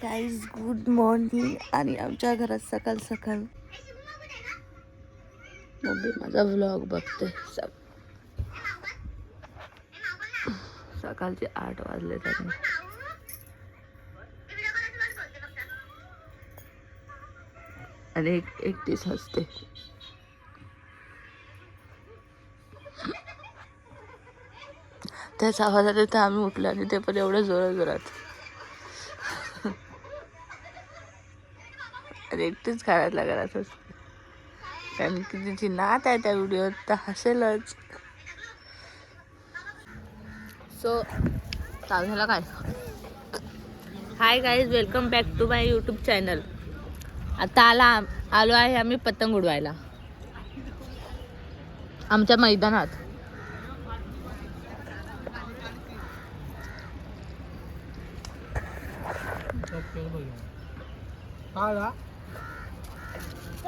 Guys good morning. आणि आमच्या घरात सकाळ सकाळ मम्मी माझा व्लॉग बघते. सकाळचे 8 वाजले तरी आणि एकटीच हसते. त्याच आवाजात येतं आम्ही उठलो आणि ते पण एवढं जोरात जोरात. आणि एकटीच काढायला घरात असते कारण की तिची नात आहे त्या व्हिडिओत तर हसेलच. सो चालू झाला काय. Hi guys, welcome back to my YouTube channel. आता आलो आहे आम्ही पतंग उडवायला आमच्या मैदानात.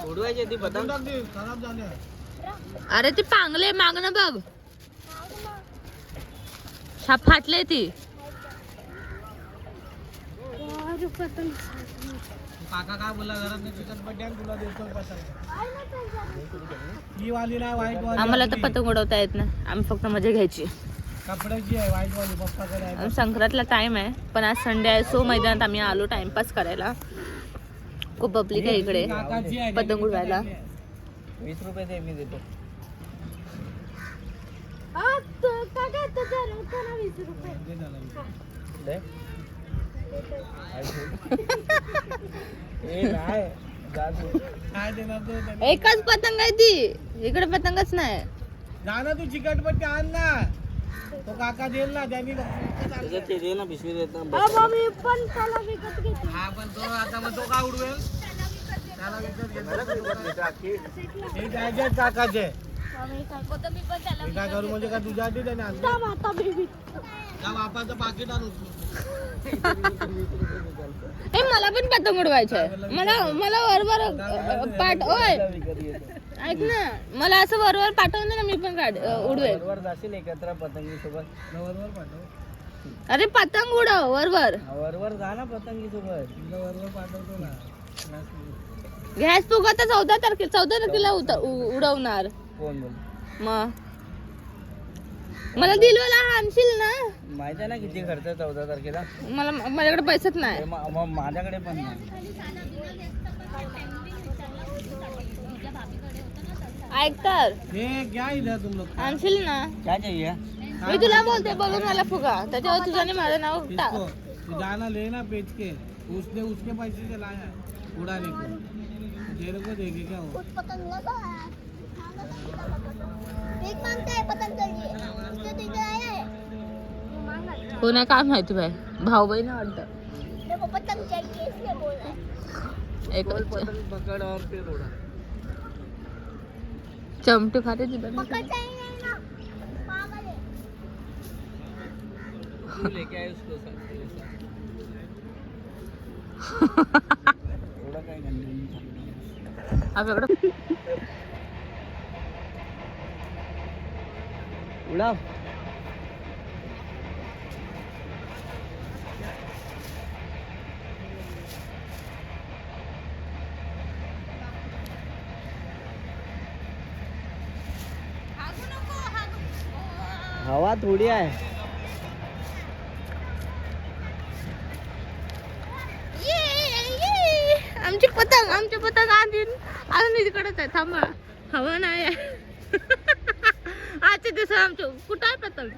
उडवायची ती पतंग. अरे ती पांगले मागणं बघ, छाप फाटले ती. काका काय बोला घरात चिकन पट्ट्यान तुला देतो ही वाली नाही व्हाईट वाली. आम्हाला तर पतंग उडवता येत नाही, आम्ही फक्त मजा घ्यायची. कपड्याची आहे व्हाईट वाली पप्पाकडे आहे. संक्रांतला टाइम आहे पण आज संडे आहे सो मैदानात आम्ही आलो टाइमपास करायला. खूप पब्लिक आहे इकडे पतंग उडवायला. 20 रुपये दे मी देतो. एकच पतंग आहे ती, इकडे पतंगच नाही. जा ना तू चिकटपट्टी आण ना, तो काका देईल ना त्यांनी दे ना पिशवी देत ना. हा पण तो आता मग तो काय उडवेल त्याला हे द्यायचे काकाचे. मी काय करू म्हणजे का तुझ्या आधी त्याने बापाचं पाकिट आणू. मला पण पतंग उडवायचं आहे. मला वरवर पाठ ओय ऐक ना, मला असं वरवर पाठवून दे ना, मी पण उडवेल. वरवर जाशील एकत्र पतंगी सोबत. वरवर पाठव. अरे पतंग उडव वरवर. वरवर जा ना पतंगी सोबत. वरवर पाठवतो ना. गॅस तू आता 14 तारखेला उडवणार. कोण बोल मग मला दिलवाला आणशील ना. माहित आहे ना किती खर्च 14 तारखेला. माझ्याकडे पैसेच नाही. माझ्याकडे पण नाही. ऐक तर क्या इधर तुम लोग आणशील ना. क्या चाहिए. मी तुला बोलते बघून मला फुगा त्याच्यावर तुझ्याने माझं नाव टाक. तू जाना लेना बेच के उसके पैसे से लाया उड़ाने को. तेरे को देखे क्या हो. कोण आहे काय माहिती बाई, भाऊ बहीण वाटतं. एक पकड़ और फिर उड़ा. चमटे फाटे तू लेके आए उसको थोड़ा काय आपल्याकडे उडाव. हवा थोडी आहे. आमची पतंग अजून तिकडेच आहे. थांबा, हवा नाही आजच्या दिवसात आमची कुठं आहे पतंग.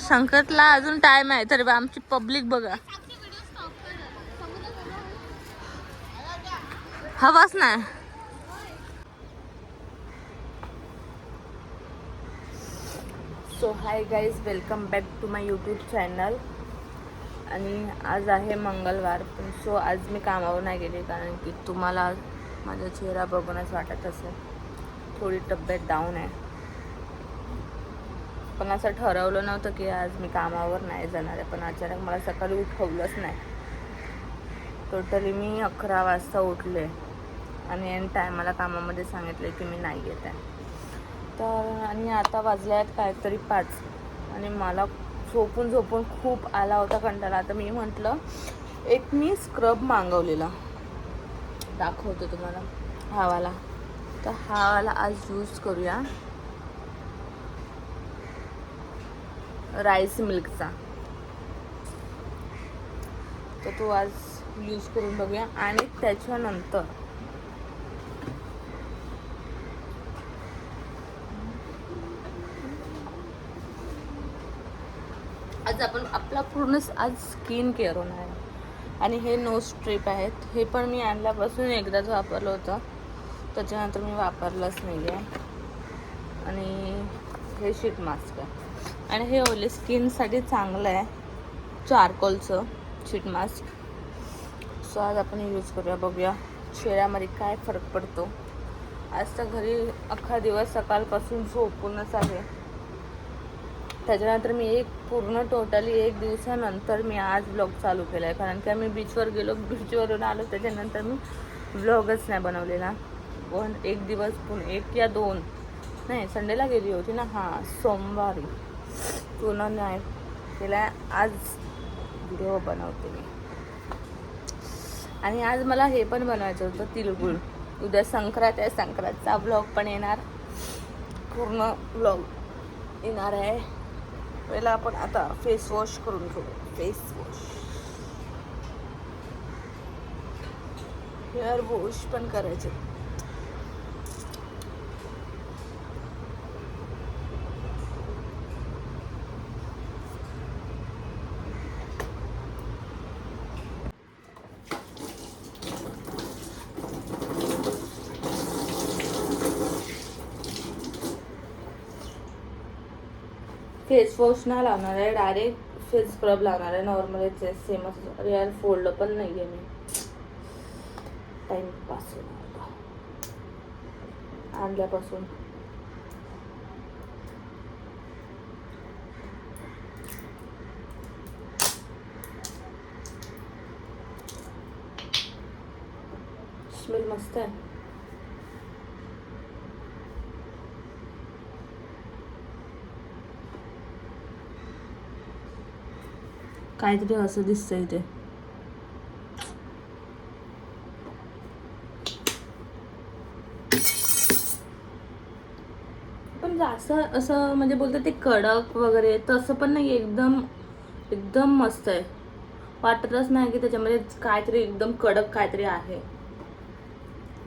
संकटला अजून टाइम आहे तरी आमची पब्लिक बघा. हवाच नाही. So hi guys, welcome back to my YouTube channel. आणि आज आहे मंगळवार. पण सो आज मी कामावर नाही गेले कारण की तुम्हाला माझा चेहरा बघूनच वाटत असेल थोडी तब्येत डाऊन आहे. पण असं ठरवलं नव्हतं की आज मी कामावर नाही जाणार आहे, पण अचानक मला सकाळी उठवलंच नाही. टोटली मी 11 वाजता उठले आणि एन टायमाला कामामध्ये सांगितले की मी नाही येत आहे. तर आणि आता वाजले आहेत काहीतरी 5 आणि मला झोपून झोपून खूप आला होता कंटाळा. आता मी म्हटलं एक मी स्क्रब मागवलेला, दाखवतो तुम्हाला हावाला. तर हावाला आज यूज करूया राईस मिल्कचा. तर तो आज यूज करून बघूया. आणि त्याच्यानंतर आज आपण आपला पूर्ण आज स्किन केअर होणार आहे. आणि हे नो स्ट्रिप आहेत. हे पण मी आणल्यापासून एकदाच वापरलं होतं, त्याच्यानंतर मी वापरलंच नाही आहे. आणि हे शीट मास्क आहे आणि हे ओली स्किनसाठी चांगलं आहे, चारकोलचं शीट मास्क. सो आज आपण यूज करूया, बघूया चेहऱ्यामध्ये काय फरक पडतो. आज तर घरी अख्खा दिवस सकाळपासून झोपूनच आहे. त्याच्यानंतर मी पूर्ण टोटली 1 दिवसानंतर मी आज ब्लॉग चालू केला आहे, कारण की आम्ही बीचवर गेलो, बीचवरून आलो. त्याच्यानंतर मी ब्लॉगच नाही बनवलेला. पण 1 दिवस पुन्हा 1 या 2 नाही, संडेला गेली होती ना, हां सोमवारी पूर्ण नाही केला. आज व्हिडिओ बनवते मी. आणि आज मला हे पण बनवायचं होतं, तिळगुळ. उद्या संक्रांत आहे, संक्रांतचा ब्लॉग पण येणार, पूर्ण ब्लॉग येणार आहे. पहिला आपण आता फेस वॉश करून घेऊ. फेस वॉश, हेअर वॉश पण करायचे. फेस वॉश नाही लावणार आहे, डायरेक्ट फेस स्क्रब लावणार आहे. नॉर्मलच आहे, सेमच. यार फोल्ड पण नाही आहे मी, टाइमपास आणल्यापासून. स्मेल मस्त आहे. काहीतरी असं दिसतंय ते. पण जास्त असं म्हणजे बोलतात ते कडक वगैरे तसं पण नाही, एकदम एकदम मस्त आहे. वाटतच नाही की त्याच्यामध्ये काहीतरी एकदम कडक काहीतरी आहे.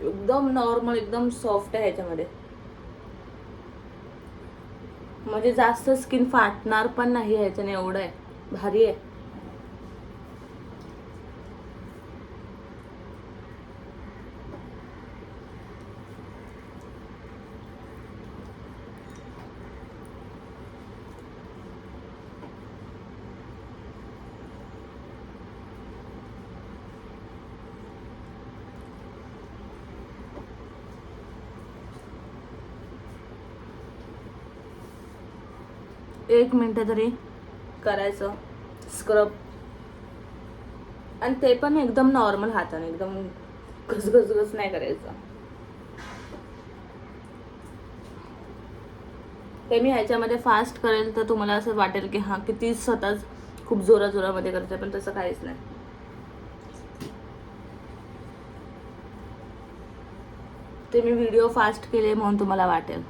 एकदम नॉर्मल, एकदम सॉफ्ट आहे ह्याच्यामध्ये. म्हणजे जास्त स्किन फाटणार पण नाही ह्याच्याने, एवढं आहे, भारी आहे. एक मिनिट तरी करायचं स्क्रब. आणि ते पण एकदम नॉर्मल हाताने, एकदम घसघसघस नाही करायचं. ते मी ह्याच्यामध्ये फास्ट करेल तर तुम्हाला असं वाटेल की हा किती स्वतःच खूप जोराजोरामध्ये करते, पण तसं काहीच नाही. ते मी व्हिडिओ फास्ट केले म्हणून तुम्हाला वाटेल.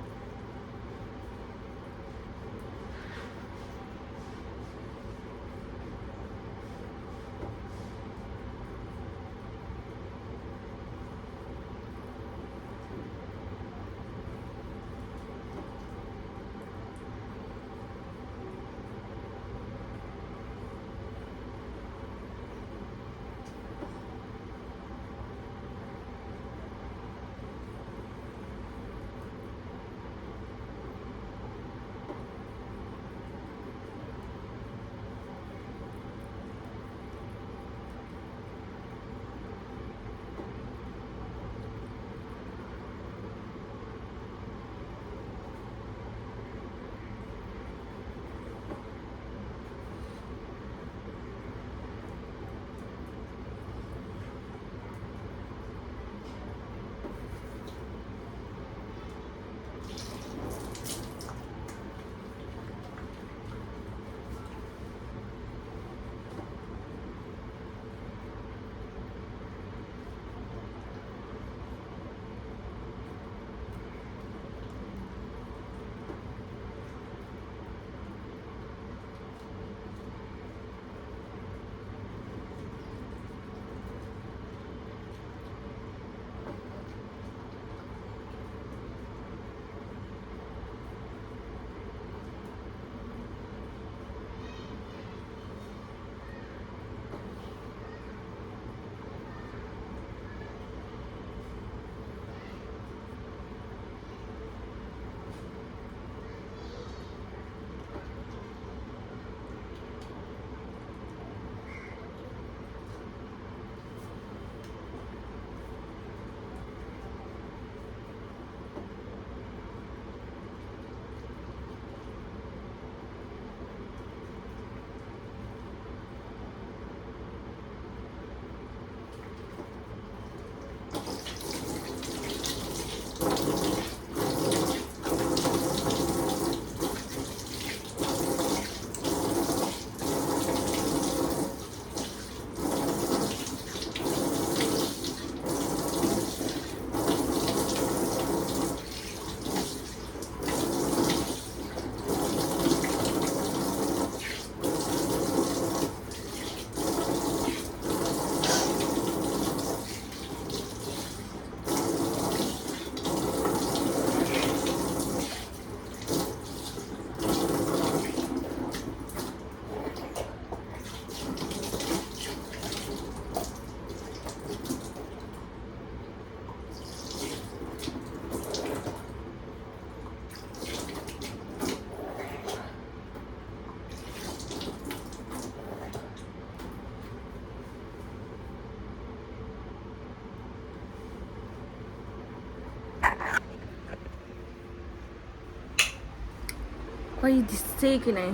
काही दिसते की नाही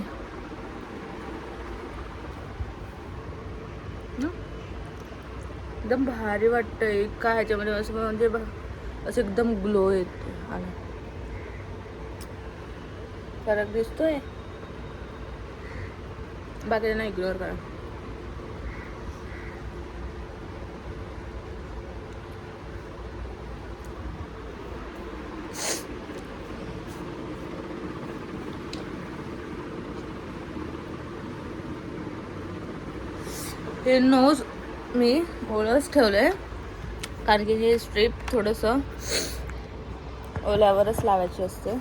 ना? एकदम भारी वाटतंय का ह्याच्यामध्ये असं म्हणजे असं एकदम ग्लो येते आणि फरक दिसतोय. बाकीच्यांना इग्नोर करा. हे नोज मी ओळच ठेवलंय कारण की हे स्ट्रीप थोडंसं ओल्यावरच लावायची असते.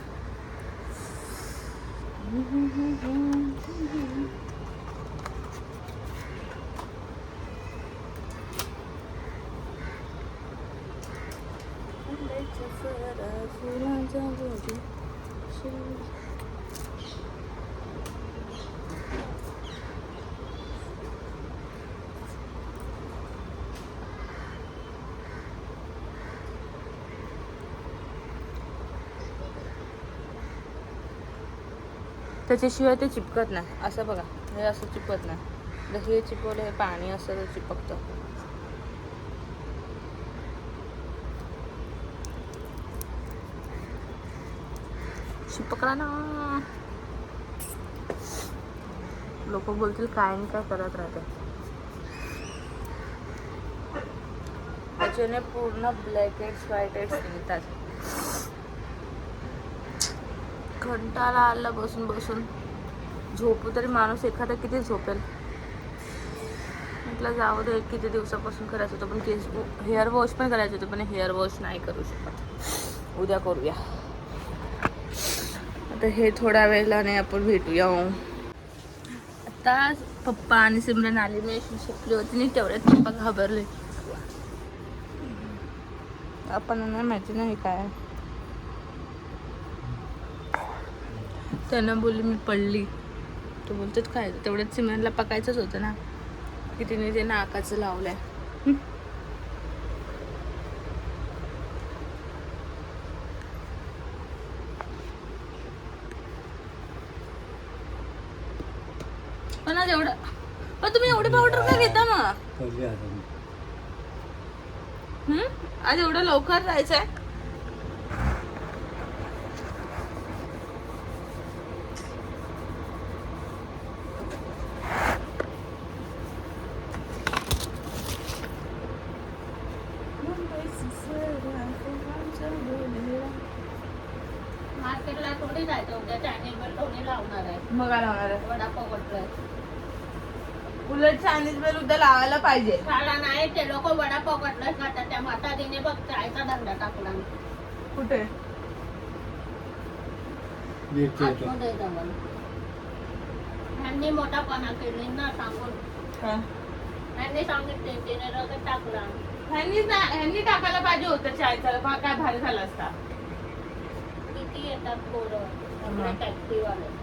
त्याच्याशिवाय ते चिपकत नाही. असं बघा, हे असं चिपकत नाही. जर हे चिपवलं, हे पाणी असं तर चिपकतं. चिपकला ना. लोक बोलतील काय नाही काय करत राहते. त्याच्याने पूर्ण ब्लॅक हेड्स व्हाईट हेड्स निघतात. कंटाळा आला बसून बसून. झोपू तरी माणूस एखादा किती झोपेल. म्हटलं जाऊ दे, किती दिवसापासून करायचं होतं पण केस हेअर वॉश पण करायचं होतं पण हेअर वॉश नाही करू शकत. उद्या करूया. आता हे थोड्या वेळाने आपण भेटूया. आता पप्पा आणि सिमरन आली. मी शिकली होती नाही तेवढ्यात पप्पा घाबरले. आपण नाही माहिती नाही काय. त्यांना बोलली मी पडली. तो बोलतात काय तेवढ्यात सिमरनला पकायचंच होतं ना की तिने ते नाकाचं लावलंय. पण आज एवढं पण तुम्ही एवढी पावडर का घेता मग? आज एवढं लवकर जायचंय? मार्केटला थोडी जायचं उद्या चायनीजवर थोडी लावणार आहे. मग काय लावणार आहे? वडापाव कटलंय. उलट चायनीज बेल उद्या लावायला पाहिजे. शाळा नाही ते लोक वडापाव कटलंय खातात. त्या म्हातारीने बघ चायचा धंदा टाकला. कुठे? आतमध्ये जवळ. ह्यांनी मोठापणा केली ना सांगून. ह्यांनी सांगितले तिने रगत टाकला. ह्यांनी टाकायला पाहिजे होतं चायचा. काय भारी झाला असता. किती येतात पोरं टॅक्सीवाले.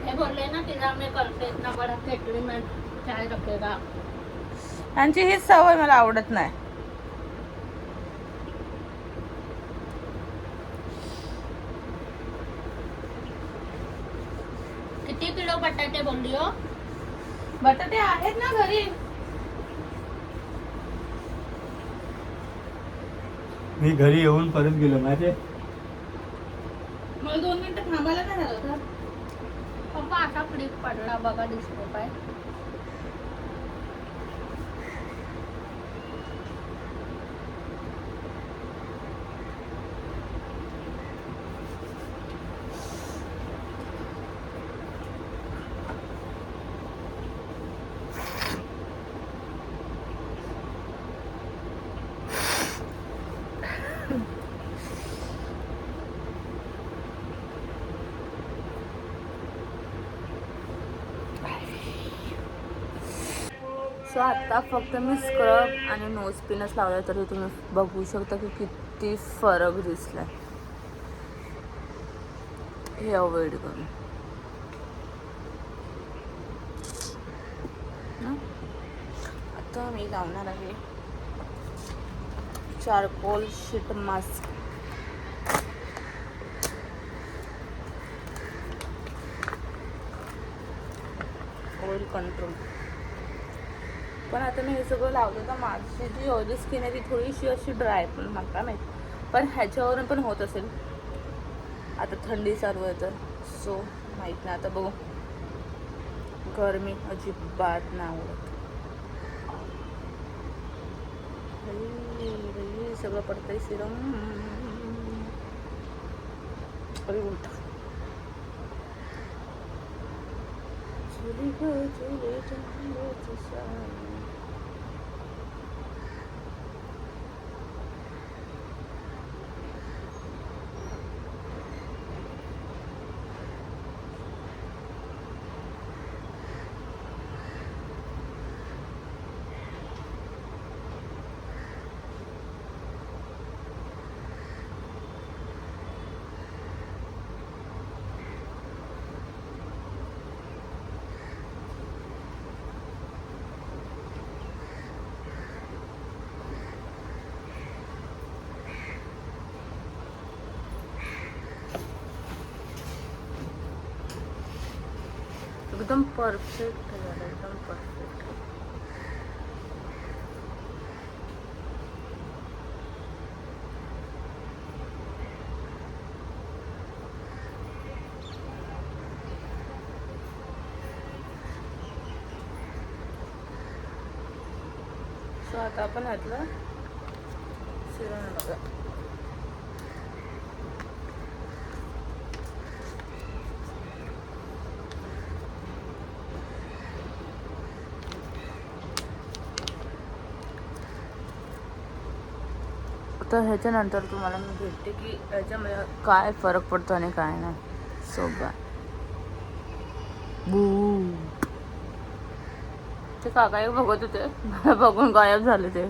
हे बोलले ना तिला मी करते ना बडा केटली में चाय रखेगा. यांची हीच सवय मला आवडत नाही. किती किलो बटाटे बोलली हो? बटाटे आहेत ना घरी. मी घरी येऊन परत गेलो माहिती. मला 2 मिनिटं थांबायला काय झालं होतं? पप्पा असा क्लिप पडला बघा दिसतो काय? सो आता फक्त मी स्क्रब आणि नोज पिनच लावलाय तरी तुम्ही बघू शकता की किती फरक दिसलाय. हे अवॉइड करून आता आता मी लावणार आहे charcoal sheet mask. Oil control. पण आता मी हे सगळं लावलं तर माझी जी ऑइली स्किन आहे ती थोडीशी अशी ड्राय, पण मला माहीत, पण ह्याच्यावरून पण होत असेल. आता थंडी चालू आहे तर सो माहीत नाही, आता बघू. गरमी अजिबात नाही आवडत. सगळं पडतंय सिरम. अरे उलटा एकदम परफेक्ट झालं, एकदम परफेक्ट. सो आता आपण घातलं सिरम बघा. तर ह्याच्यानंतर तुम्हाला मी भेटते की ह्याच्यामध्ये काय फरक पडतो आणि काय नाही. So bye. ते काका बघत होते, मला बघून गायब झाले ते.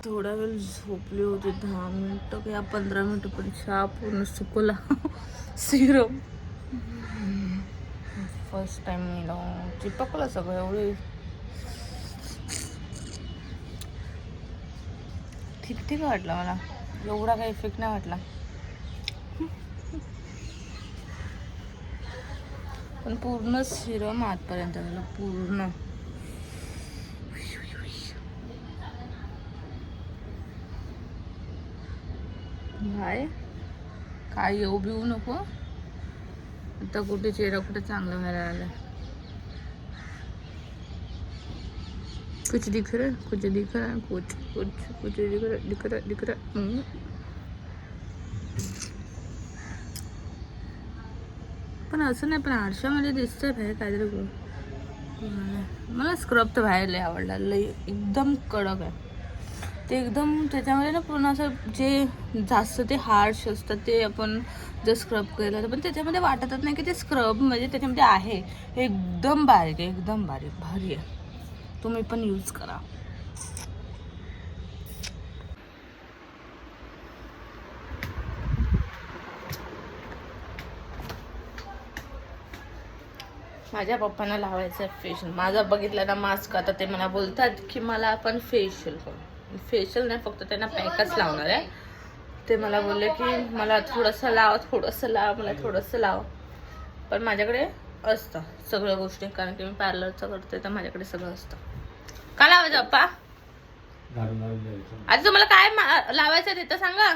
थोडा वेळ झोपली होती, 10 मिनटं किंवा 15 मिनटं, पण चहा पूर्ण सुकला. सिरम फर्स्ट टाइम मी चिपकलं सगळं. एवढी ठीक ठीक वाटलं मला, एवढा काही इफेक्ट नाही वाटला. पण पूर्ण सिरम आतपर्यंत झालं पूर्ण. भाई काय येऊ बिऊ नको आता. कुठे चेहरा कुठे चांगला व्हायला आला. कुछ दिख रहा, कुछ दिख रहा, कुछ दिख रहा. पण असं नाही, पण आरशामध्ये दिसतंय बाहेर काहीतरी. मला स्क्रब तर बाहेर लय आवडला, लय एकदम कडक आहे ते. एकदम त्याच्यामध्ये ना पूर्ण असं जे जास्त ते हार्श असतात ते आपण जर स्क्रब केलं तर पण त्याच्यामध्ये वाटतच नाही की ते स्क्रब म्हणजे त्याच्यामध्ये आहे. एकदम बारीक आहे, एकदम बारीक, भारी आहे. तुम्ही पण यूज करा. माझ्या पप्पांना लावायचं आहे फेशियल. माझा बघितला ना मास्क, आता ते मला बोलतात की मला आपण फेशियल करू. फेशियल नाही, फक्त त्यांना पॅकच लावणार आहे. ते मला बोलले की मला थोडंसं लाव, मला थोडंसं लाव. पण माझ्याकडे असतं सगळ्या गोष्टी, कारण की मी पार्लरचं करते तर माझ्याकडे सगळं असतं. का लावायचं पप्पा? आता तुम्हाला काय लावायचं ते तर सांगा.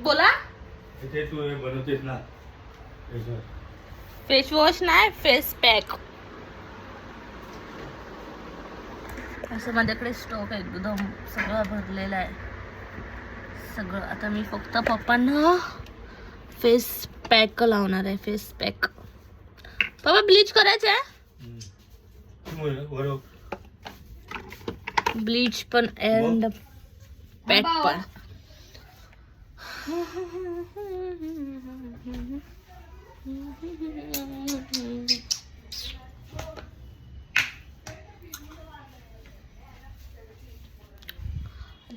बोला. ते तू बनवतेस ना फेस वॉश नाही, फेस पॅक. असं माझ्याकडे स्टॉक आहे, एकदम सगळं भरलेलं आहे सगळं. आता मी फक्त पप्पांना फेस पॅक लावणार आहे. Face pack. पप्पा ब्लीच करायचं आहे. ब्लीच पण एंड पॅक पण.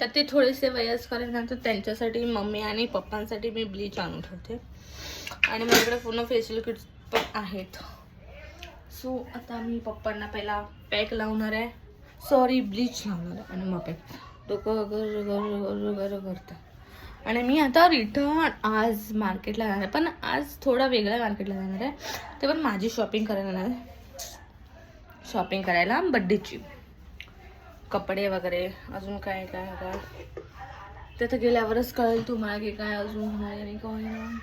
तर ते थोडेसे वयस्कर आहे ना, तर त्यांच्यासाठी मम्मी आणि पप्पांसाठी मी ब्लीच आणून ठेवते. आणि माझ्याकडे पूर्ण फेशियल किट्स पण आहेत. सो आता मी पप्पांना पहिला पॅक लावणार आहे, सॉरी ब्लीच लावणार आहे आणि मग पॅक. डोकं गर गर गर गर करतं. आणि मी आता रिटर्न आज मार्केटला जाणार आहे, पण आज थोडा वेगळ्या मार्केटला जाणार आहे. ते पण माझी शॉपिंग करायला जाणार आहे, शॉपिंग करायला बड्डेची, कपडे वगैरे अजून काय काय काय ते तर गेल्यावरच कळेल तुम्हाला की काय अजून होणार आणि काय नाही.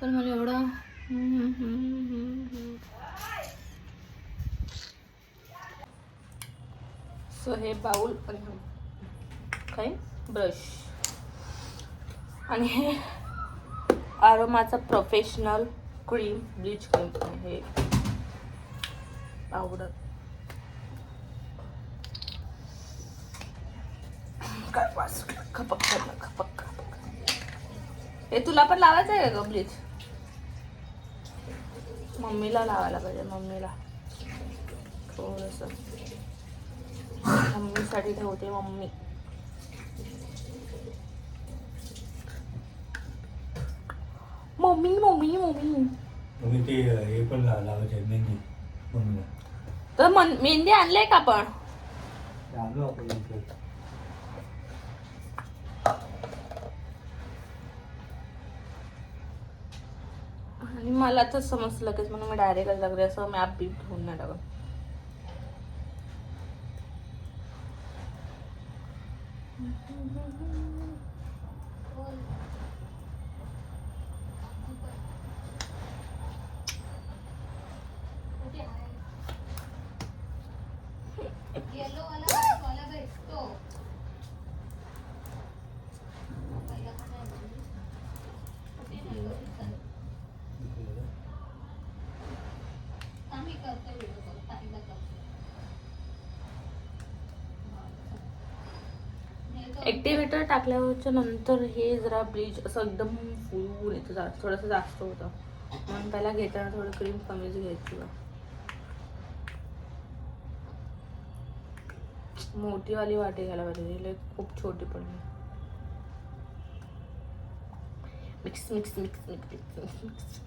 पण मला एवढं सो हे बाउल आणि काय ब्रश आणि हे आरोमाचा प्रोफेशनल क्रीम ब्लीच क्रीम हे पावडर. काय वास खपक खपक खपक. हे तुला पण लावायचं आहे का ब्लीच? मम्मीला लावायला पाहिजे, मम्मीला थोडस मम्मीसाठी ठेवते. मम्मी मम्मी मम्मी मम्मी तुम्ही ते हे पण लावायचे आहे, मेहंदी मम्मीला. तर मेहंदी आणले का पण? आणलो आपण इकडे. आणि मला तर समजलं की म्हणून मी डायरेक्ट लागले, असं मॅप बीप घेऊन नाही टाकत. ऍक्टिव्हेटर टाकल्यावरच्या नंतर हे जरा ब्लीच असं एकदम फुलून येतं, थोडंसं जास्त होतं. म्हणून पहिला घेताना थोडं क्रीम कमीच घ्यायची. मोठीवाली वाटी घ्यायला पाहिजे, खूप छोटी पडली. Mix mix mix mix mix mix.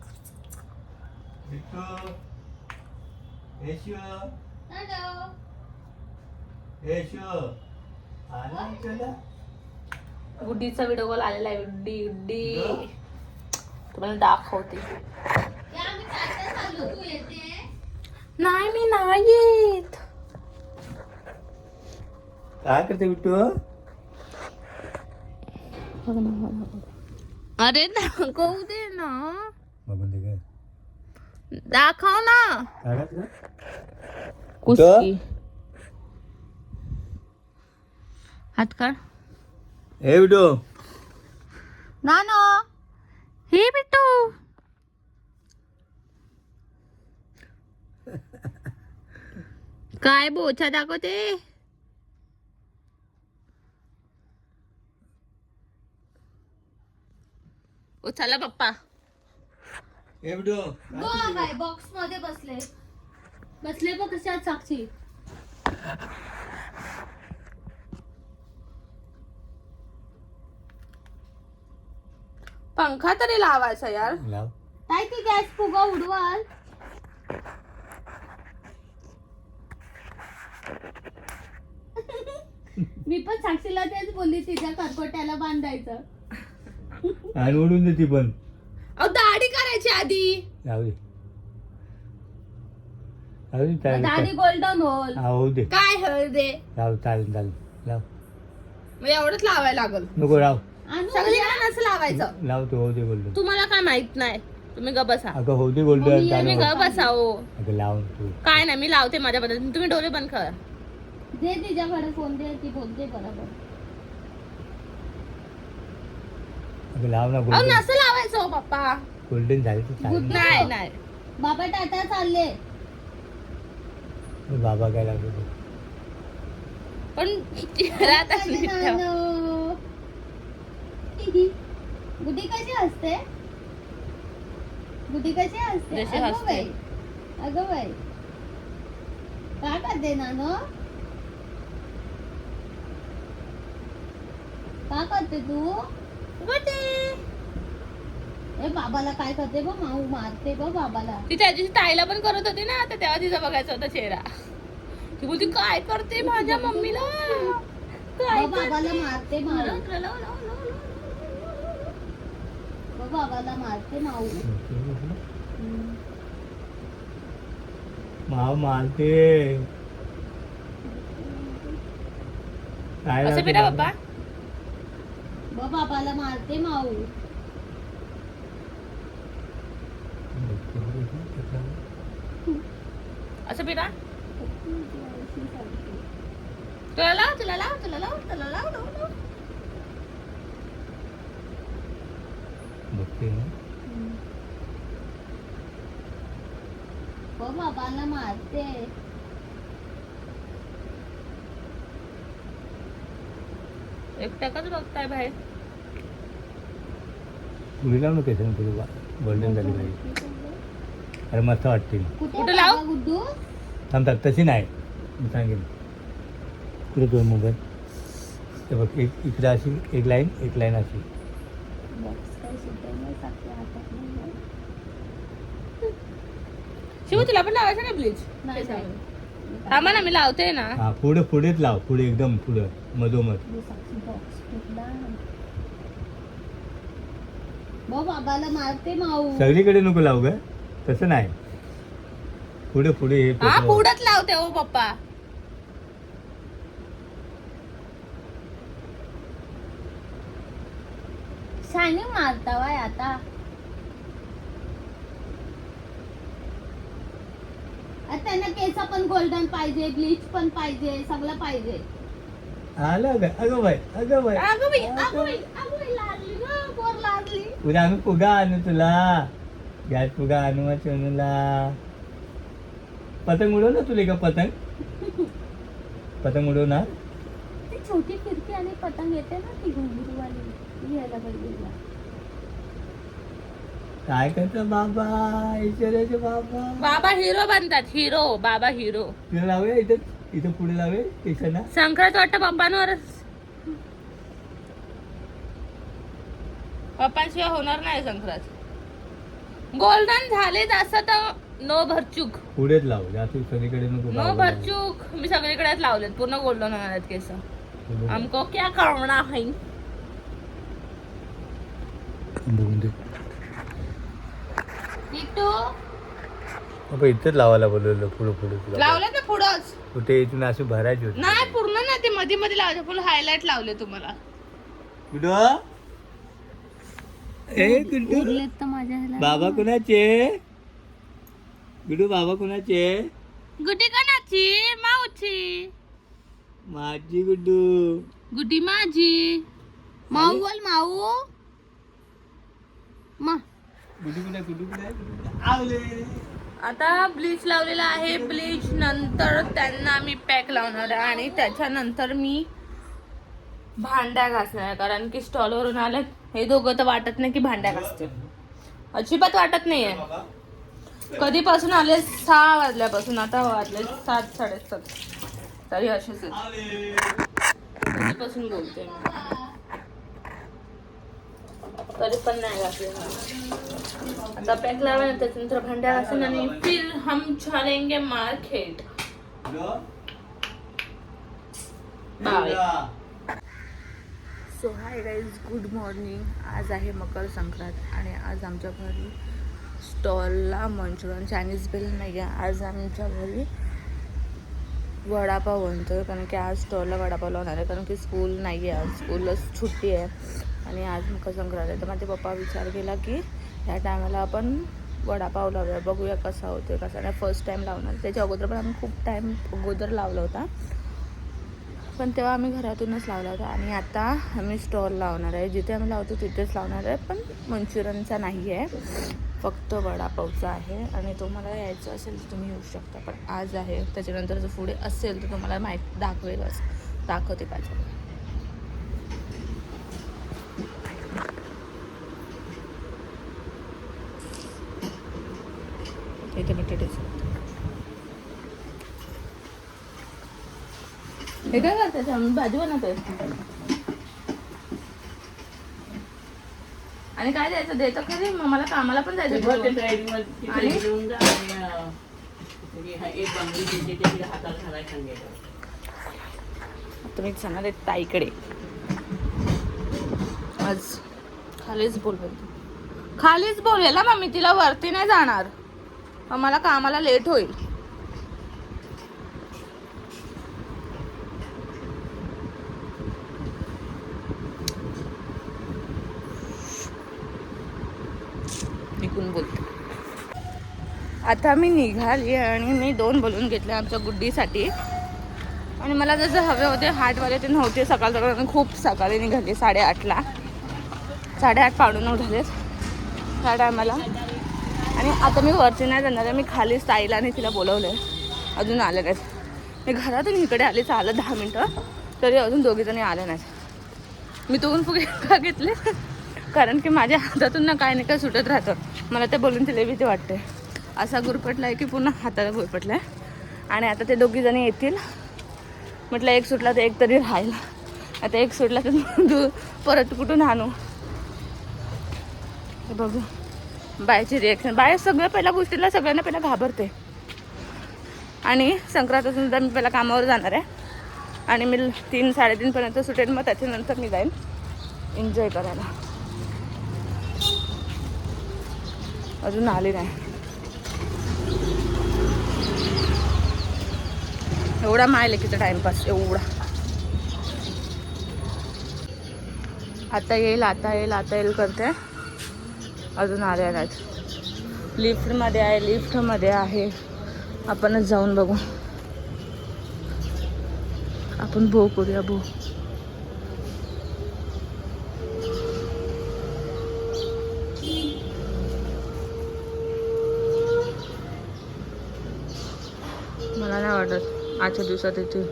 गुड्डीचा व्हिडिओ कॉल आलेला आहे. गुड्डी गुड्डी तुम्हाला दाखवते. नाही मी नाही येत. काय करते बिट्टू? अरे दाखवू दे ना, बघून दे काय दाखव ना. कुठं? कुस्ती हात काढ. ए बिट्टू, नानो हे बिट्टू. काय बोचा दाखवते. उचला पप्पा. ए बिट्टू, काय बॉक्स मध्ये बसले बसले बघ कशा साक्षी. पंखा तरी लावायचा यार. लाव. काय ती गॅस फुगा उडवाल. मी पण साक्षीला तेच बोलली, तिच्या करकोट्याला बांधायचं. आणि उडून दे ती पण. अहो दाढी करायची आधी. लाव दे. लाव दे, चालेल. दाढी गोल्डन होल. हा, होऊ दे. काय हळ दे. लाव, चालेल चालेल. लाव. मग एवढंच लावायला लागल. नको लाव. सगळ्यांना असं लावायचं. लाव तू, होऊ दे गोल्डन. तुम्हाला काय माहित नाही, तुम्ही ग बसा. अगं होऊ दे गोल्डन. तुम्ही ग बसा हो. अगं लाव तू. काय नाही मी लावते माझ्या पद्धतीने, तुम्ही डोळे बंद करा. दे तिच्याकडे फोन दे, ती बोलते बरोबर. अगं लाव ना अहो गोल्डन. नसं लावायचं हो पप्पा. गोल्डन झाली तर चालेल. नाही नाही बाबा टाटा चालले. बाबा काय लागतो. पण चेहरा तर नीट ठेवा. गुड्डी कशी असते. गुड्डी कशी असते. जशी अगं हसते. बाई, अगं बाई काय करते नानो. का करते तू? ए बाबाला काय करते बघ, माऊ मारते बघ बाबाला. ती त्या दिवशी ताईला पण करत होती ना, तर तेव्हा तिचा बघायचा होता चेहरा. ती बोलती काय करते माझ्या मम्मीला, काय बघ बाबाला मारते माऊ. करते? बघ बाबाला मारते माऊ. माव मारते. काय असं लावते पिरा बाबा? पप्पा. बघ बाबाला मारते माऊ. असं पिरा. तुला लाव, तुला लाव, तुला लाव, तुला लाव, लाव, लाव. बघते ना. बघ बाबाला मारते. एकट्याकच बघताय बाहेर. पुढे लाव ना केसांना तुला गोल्डन झाली पाहिजे. अरे मस्त वाटते. कुठे लाव? बाबा गुड्डू? थांबतात तशी नाही मी सांगेन. कुठे दोन मोबाईल ते बघ, एक इकडे अशी एक लाईन अशी. बॉक्स काही सुद्धा नाही टाकते हातात नाही. शिव तुला पण लावायचं ना ब्लीच? नाही, नाही. थांबा ना, मी लावते ना. हा पुढेच लाव, पुढे एकदम पुढं मधोमध. बॉक्स फुटला. बघ बाबाला मारते माऊ. सगळीकडे नको लावू ग, तसं नाही. पुढे हे हा पोटं. पुढंच लावते हो पप्पा. शायनिंग मारता वाय आता. आता त्यांना केस पण गोल्डन पाहिजे, ब्लीच पण पाहिजे, सगळं पाहिजे. आलं ग, अगं बाई अगं बाई, अगं बाई, अगं बाई, लागली गं, पोर लागली. उद्या आम्ही फुगा आणू तुला. गॅस फुगा आणू मग सोनूला. पतंग उडव ना तुला का पतंग उडव ना. ती छोटी खिडकी आणि पतंग येते ना, ती घुंगरूवाली, ती यायला पाहिजे. काय करतो बाबा, ईश्वराचे बाबा. बाबा हिरो बनतात, हिरो. बाबा हिरो. तुला लावूया इथं पुढे लावे केसांना. संक्रांत वाटतं पप्पांवरच. पप्पांशिवाय होणार नाही संक्रांत. गोल्डन झाले असं तर नो भरचूक. पुढेच लाव, जास्त सगळीकडे नको नो लावू. भरचूक. मी सगळीकडेच लावलेत, पूर्ण गोल्डन होणार आहेत केस. हमको क्या करना है. बघून दे. टिटू बाबा इथंच लावायला बोलवलं, पुढे तुला. लावले तर पुढंच. कुठे इथून अशी भरायची होती. नाही पूर्ण ना, ते मध्ये मध्ये लावले, फुल हायलाइट लावले तुम्हाला. कुठं ए गुड्डू उरलेत तर माझ्या ह्याला. बाबा कुणाचे? गुड्डू बाबा कुणाचे? गुडी कणाची? माऊची. माझी गुड्डू. गुडी माझी. माऊ बोल माऊ. मा गुड्डू कुठे आवले. आता ब्लीच लावलेला आहे. ब्लीच नंतर त्यांना मी पॅक लावणार आहे आणि त्याच्यानंतर मी भांड्या घासणार आहे, कारण की स्टॉलवरून आले हे दोघं तर वाटत नाही की भांड्या घासते. अजिबात वाटत नाहीये. कधीपासून आले? 6 वाजल्यापासून. आता वाजले 7, 7:30 तरी असेच आहेत. कधीपासून बोलते मी, तरी पण नाही घासले. आता पॅक लावा, त्याच्यानंतर भांड्या घासून आणि फिर हम चलेंगे market. Bye. So hi guys, good morning. आज आहे मकर संक्रांत आणि आज आमच्या घरी स्टॉलला मंचुरियन चायनीज बिल नाही आहे. आज आमच्या घरी वडापाव बनतो, कारण की आज स्टॉलला वडापाव लावणार आहे, कारण की स्कूल नाही आहे, आज स्कूलच सुट्टी आहे आणि आज मकर संक्रांत आहे. तर माझे पप्पा विचार केला की ह्या टायमाला आपण वडापाव लावूया, बघूया कसा होतो कसा नाही. फर्स्ट टाईम लावणार. त्याच्या अगोदर पण आम्ही खूप टाईम अगोदर लावला होता, पण तेव्हा आम्ही घरातूनच लावला होता. आणि आता आम्ही स्टॉल लावणार आहे, जिथे आम्ही लावतो तिथेच लावणार आहे, पण मंचुरियनचा नाही आहे, फक्त वडापावचा आहे. आणि तुम्हाला यायचं असेल तर तुम्ही येऊ शकता, पण आज आहे. त्याच्यानंतर जर पुढे असेल तर तुम्हाला दाखवते पाहिजे. इथे बटाटेच. हे काय करते? आम्ही भाजी बनवतोय. आणि काय द्यायचं देतं खरी मग मला कामाला पण जायचं ते तिकडून. ड्रायव्हिंग आणि? घेऊन जा आणि एक बांगडी देते ते तिला हाताला घालायला सांगायचं. आता मी जाणार आहे ताईकडे. आज खालीच बोल बोलते, खालीच बोलेल ना मम्मी, तिला वरती नाही जाणार मग मला कामाला लेट होईल. निघून बोलते. आता मी निघाली आणि मी 2 बलून घेतले आमच्या गुड्डीसाठी. आणि मला जसं हवे होते हार्टवाले ते नव्हते. सकाळ सकाळ खूप सकाळी निघाली 8:30ला. 8:30 पावणे 9 झालेत त्या टायमाला. आणि आता मी वरती नाही जाणार आहे, मी खाली ताईला आणि तिला बोलवलं आहे, अजून आले नाहीत. मी घरातून इकडे आले, चालत 10 मिनटं, तरी अजून दोघीजणी आले नाहीत. मी 2 फुगे का घेतले कारण की माझ्या हातातून ना काय नाही काय सुटत राहतं. मला ते बोलून तिला भीती वाटते. असा गुरपटला आहे की पुन्हा हाताला गुरपटला आहे. आणि आता ते दोघीजणी येतील. म्हटलं एक सुटला तर एक तरी राहील. आता एक सुटला तर परत कुठून आणू बघू. बायची रिॲक्शन, बाय सगळ्या पहिल्या गोष्टीला सगळ्यांना पहिला घाबरते. आणि संक्रांतीपासून सुद्धा मी पहिला कामावर जाणार आहे आणि मी 3-3:30 पर्यंत सुटेल. मग त्याच्यानंतर मी जाईन एन्जॉय करायला. अजून आली नाही. एवढा मायले किती टाइमपास एवढा. आता येईल आता येईल आता येईल करते, अजून आले नाहीत. लिफ्टमध्ये आहे, लिफ्टमध्ये आहे. आपणच जाऊन बघू. आपण भो करूया भो. मला नाही वाटत आजच्या दिवसात येतील.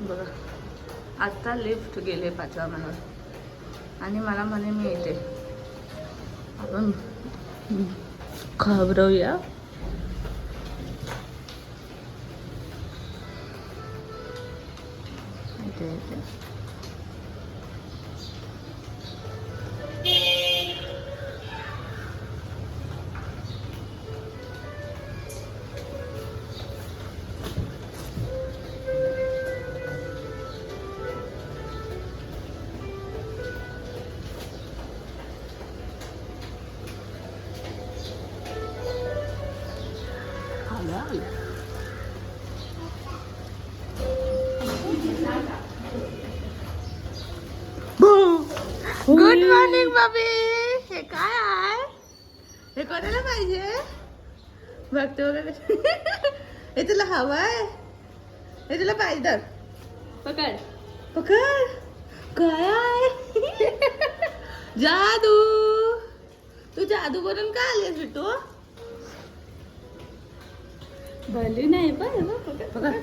बघा आत्ता लिफ्ट गेले 5व्या माळ्यावर आणि मला म्हणे मी येते. आपण घाबरवूया. येते. गुड मॉर्निंग बाबी. हे काय आहे? हे कोणाला पाहिजे? बघते वगैरे. हे तुला हवं आहे? हे तुला पाहिजे तर पकड पकड. काय आहे? जादू. तू जादू बनून का आलीस बिट्टू? भली नाही पण पकड.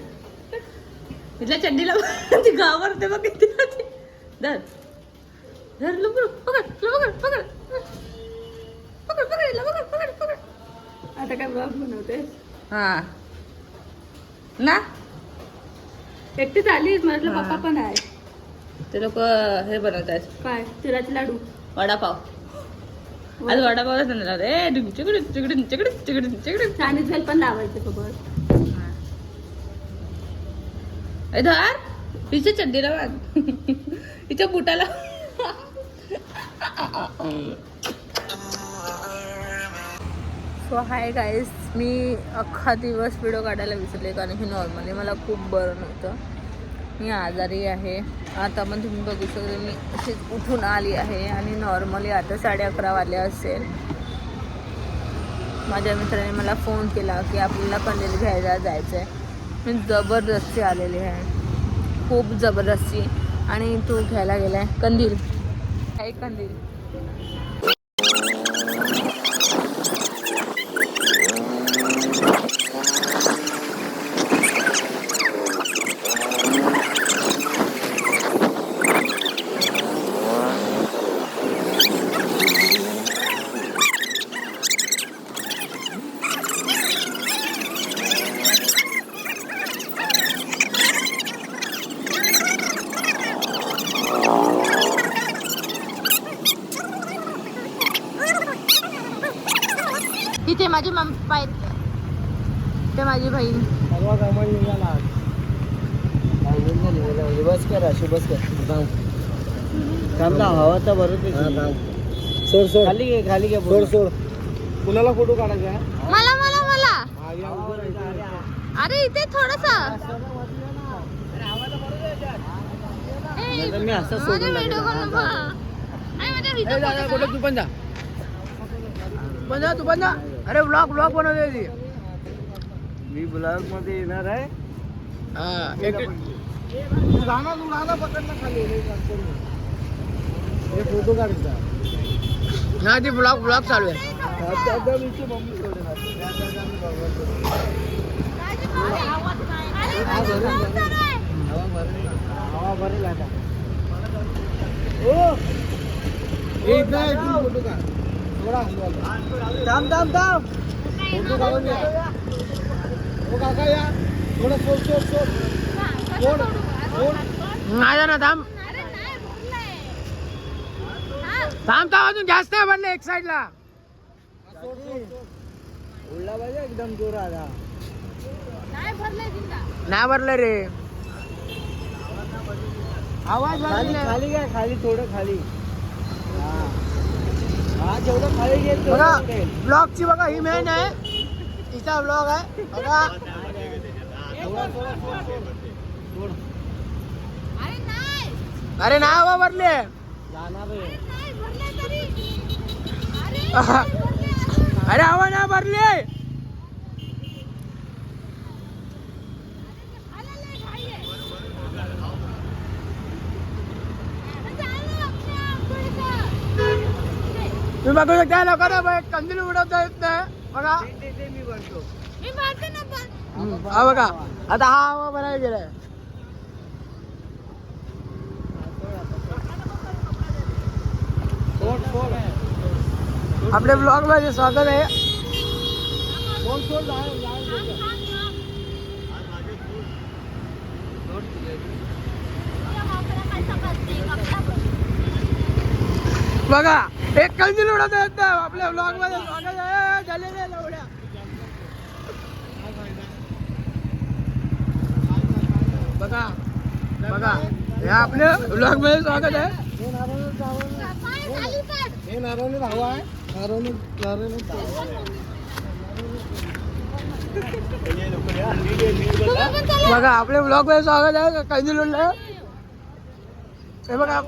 इथल्या चड्डीला ती घाबरते बघ किती. धर धर लवकर. पकड पकड पकड पकड पकड पकड पकड पकड. आता काय ब्लॉग बनवते हा ना. एकटीच आलीस, म्हटलं हा. पप्पा पण आहे. ते लोक हे बनवत आहेत काय तिळाचे लाडू. वडापाव. आज वडापावच बनवला रे. चिकडी चिकडी चिकडी चिकडी चिकडी. चायनीज भेल पण लावायचे सोबत. धर हिच्या चड्डीला बांध. हिच्या बुटाला. सो हाय गाईज, मी अख्खा दिवस व्हिडिओ काढायला विसरले कारण की नॉर्मली मला खूप बरं नव्हतं. मी आजारी आहे. आता पण तुम्ही बघू शकता मी अशीच उठून आली आहे आणि नॉर्मली आता 11:30 वाजले असेल. माझ्या मित्राने मला फोन केला की आपल्याला कंदील घ्यायला जायचं आहे. मी जबरदस्ती आलेली आहे, खूप जबरदस्ती. आणि तू घ्यायला गेला आहे कंदील. काय कंदील? इथे माझे पप्पा आहेत, ते माझी बहीण. बस कर अशी बस कर काम ना हवा तर बरोबर सोड सोड खाली घे सोड सोड कुणाला फोटो काढायचा आहे? मला मला मला अरे इथे थोडसा मी असं सोडून व्हिडिओ कॉल तू पण जा तू पण जा. अरे ब्लॉग बनवले ती. मी ब्लॉग मध्ये येणार आहे. तू गाणं पकड ना खाली हे फोटो काढता ना ती ब्लॉग चालू आहे. हवा भरेल आता. फोटो काढ थोडा थांब फोटो काढून या. हो काका या थोडं सोड नाही ना थांब अजून जास्त आहे म्हणलं एक साईडला उडला पाहिजे एकदम जोरात. नाही भरलं रे आवाज खाली घ्या खाली थोडं खाली. हा जेवढं खाली गेल बघा ब्लॉगची बघा ही मेन आहे तिचा ब्लॉग आहे बघा. अरे नाही हवा भरले अरे हवा नाही भरली. तुम्ही बघू शकता लोकांना कंदील उडवता येत नाही बघा. हा बघा आता हा हवा भरायला गेलाय. आपल्या ब्लॉग मध्ये स्वागत आहे. बघा एक कंदील उडवता येत नाही आपल्या ब्लॉग मध्ये स्वागत आहे. झालेले लवड्या बघा हे आपल्या ब्लॉग मध्ये स्वागत आहे. हे नारळ हवा आहे बघा आपल्या ब्लॉग मध्ये स्वागत आहे. कंदील उडलं हे बघा.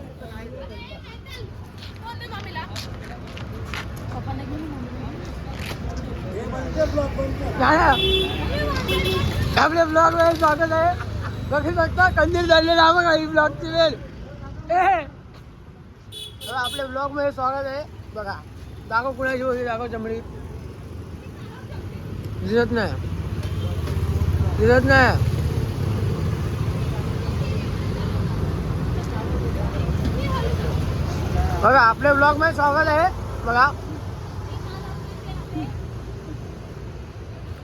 आपल्या ब्लॉग मध्ये स्वागत आहे. बघू शकता कंदील झालेला आहे बघा ही ब्लॉगची वेळ. आपल्या ब्लॉग मध्ये स्वागत आहे बघा. दाखव कुणाची होती दाखव चमडी दिसत नाही बघा. आपल्या ब्लॉग मध्ये स्वागत आहे बघा.